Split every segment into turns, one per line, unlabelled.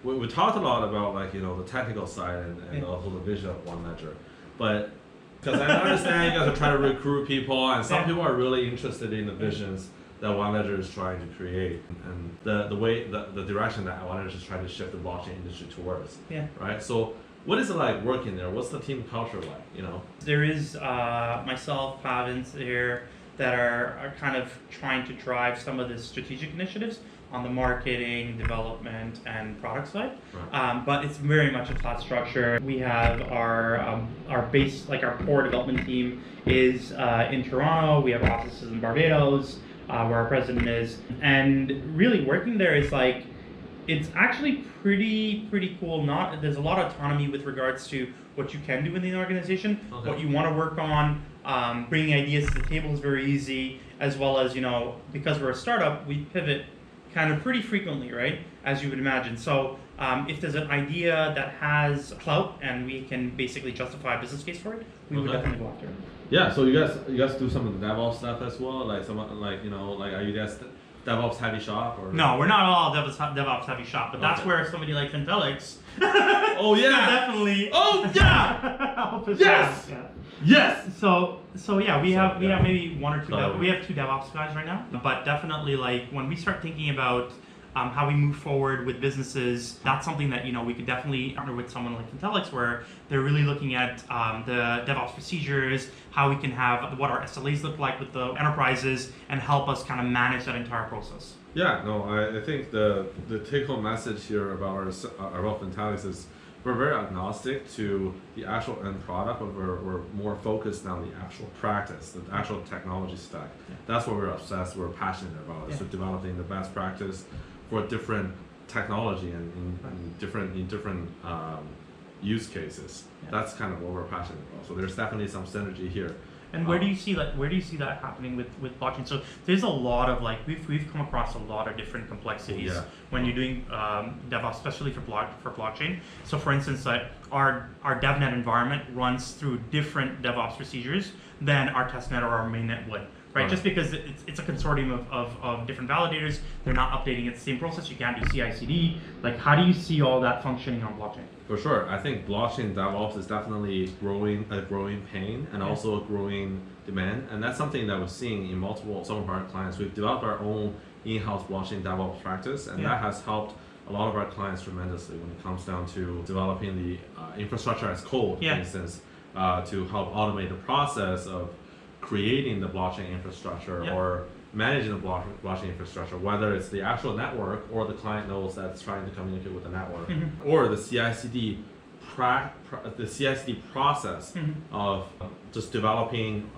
We talked a lot about the technical side and also the vision of OneLedger, but because I understand you guys are trying to recruit people and some people are really interested in the visions that OneLedger is trying to create and the direction that OneLedger is trying to shift the blockchain industry towards. Right. So what is it like working there? What's the team culture like?
There is myself, Pavins here that are kind of trying to drive some of the strategic initiatives on the marketing, development, and product side. Right. But it's very much a flat structure. We have our base, like our core development team is in Toronto. We have offices in Barbados, where our president is. And really working there is like, it's actually pretty cool. There's a lot of autonomy with regards to what you can do in the organization, what you want to work on. Bringing ideas to the table is very easy, as well as, because we're a startup, we pivot kind of pretty frequently, right? As you would imagine. So if there's an idea that has clout and we can basically justify a business case for it, we would definitely go after it.
Yeah. So you guys do some of the DevOps stuff as well, like are you guys DevOps heavy shop or?
No, we're not all DevOps heavy shop, but that's where somebody like Fintelics.
Oh yeah.
Definitely.
Oh yeah. Yes. Yes.
So yeah, we have maybe one or two. We have two DevOps guys right now, but definitely like when we start thinking about how we move forward with businesses, that's something that we could definitely partner with someone like Fintelics, where they're really looking at the DevOps procedures, how we can have what our SLAs look like with the enterprises, and help us kind of manage that entire process.
Yeah, no, I think the take-home message here about Fintelics is we're very agnostic to the actual end product, but we're more focused on the actual practice, the actual technology stack. That's what we're obsessed, we're passionate about, is developing the best practice for different technology and in different use cases. That's kind of what we're passionate about. So there's definitely some synergy here.
And where do you see that happening with blockchain? So there's a lot of we've come across a lot of different complexities when you're doing DevOps, especially for blockchain. So for instance, our DevNet environment runs through different DevOps procedures than our testnet or our mainnet would. Right? Just because it's a consortium of different validators, they're not updating it the same process. You can't do CI/CD. Like, how do you see all that functioning on blockchain?
For sure, I think blockchain DevOps is definitely a growing pain and also a growing demand, and that's something that we're seeing in some of our clients. We've developed our own in-house blockchain DevOps practice, and that has helped a lot of our clients tremendously when it comes down to developing the infrastructure as code, for instance, to help automate the process of creating the blockchain infrastructure or managing the blockchain infrastructure, whether it's the actual network or the client nodes that's trying to communicate with the network, or the CI/CD process of just developing,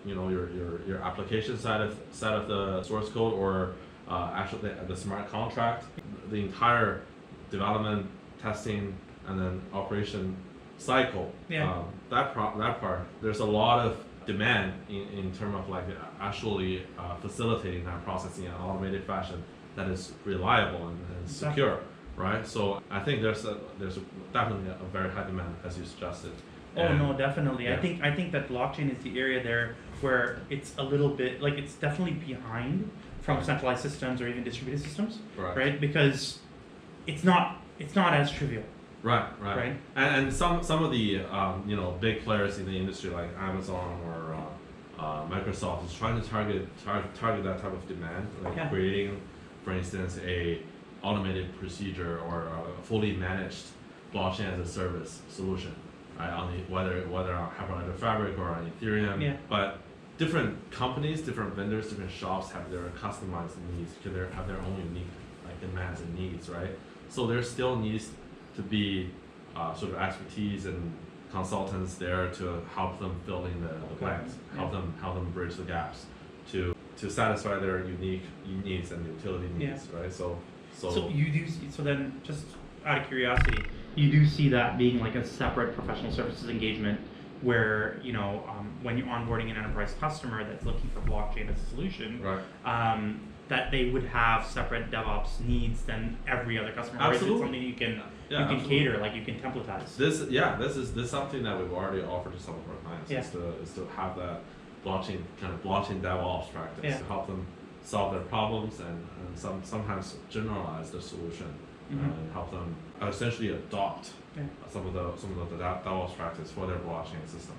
your application side of the source code, or actually the smart contract, the entire development, testing, and then operation cycle. That part, there's a lot of demand in terms of actually facilitating that process in an automated fashion that is reliable and secure, right? So I think there's definitely a very high demand, as you suggested.
No, definitely. I think that blockchain is the area there where it's a little bit it's definitely behind from centralized systems or even distributed systems, right? Because it's not as trivial.
Right. And some of the big players in the industry like Amazon or Microsoft is trying to target that type of demand, creating, for instance, a automated procedure or a fully managed blockchain as a service solution, right? On whether on Hyperledger Fabric or on Ethereum, but different companies, different vendors, different shops have their customized needs, because they have their own unique demands and needs, right? So there still needs to be sort of expertise and consultants there to help them fill in the blanks, help them bridge the gaps to satisfy their unique needs and utility needs, right? So
you do. So then, just out of curiosity, you do see that being like a separate professional services engagement, where when you're onboarding an enterprise customer that's looking for blockchain as a solution, that they would have separate DevOps needs than every other customer.
Absolutely.
Or is it something you can cater, like you can templatize?
This is something that we've already offered to some of our clients. Is to have that blockchain DevOps practice to help them solve their problems and sometimes generalize the solution and help them essentially adopt
Yeah.
some of the DevOps practice for their blockchain system.